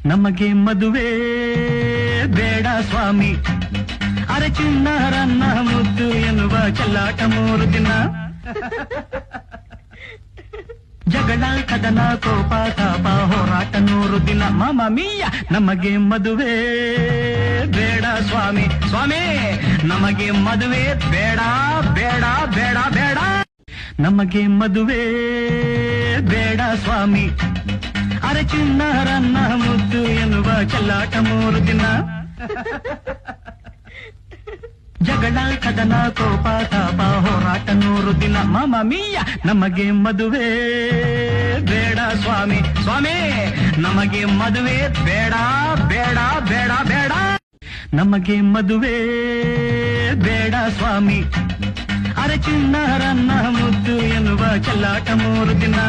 ನಮಗೆ ಮದುವೆ ಬೇಡ ಸ್ವಾಮಿ, ಅರೆ ಚಿನ್ನಾರನ್ನ ಮುದ್ದು ಎನ್ನುವ ಚೆಲ್ಲಾಟ 3 ದಿನ. ಜಗಳ ಕದನ ಕೋಪ ತಾಪ ಹೋರಾಟ 100 ದಿನ. ಮಾಮ ಮೀಯ ನಮಗೆ ಮದುವೆ ಬೇಡ ಸ್ವಾಮಿ, ಸ್ವಾಮಿ ನಮಗೆ ಮದುವೆ ಬೇಡ ಬೇಡ ಬೇಡ ಬೇಡ. ನಮಗೆ ಮದುವೆ ಬೇಡ ಸ್ವಾಮಿ, ಅರೆ ಚಿನ್ನಾರನ್ನ ಮುದ್ದು ಎನ್ನುವ ಚೆಲ್ಲಾಟ 3 ದಿನ. ಜಗಳ ಕದನ ಕೋಪ ತಾಪ ಹೋರಾಟ 100 ದಿನ. ಮಾಮ ಮೀಯ ನಮಗೆ ಮದುವೆ ಬೇಡ ಸ್ವಾಮಿ, ಸ್ವಾಮಿ ನಮಗೆ ಮದುವೆ ಬೇಡ ಬೇಡ ಬೇಡ ಬೇಡ. ನಮಗೆ ಮದುವೆ ಬೇಡ ಸ್ವಾಮಿ, ಅರೆ ಚಿನ್ನಾರನ್ನ ಮುದ್ದು ಎನ್ನುವ ಚೆಲ್ಲಾಟ 3 ದಿನ.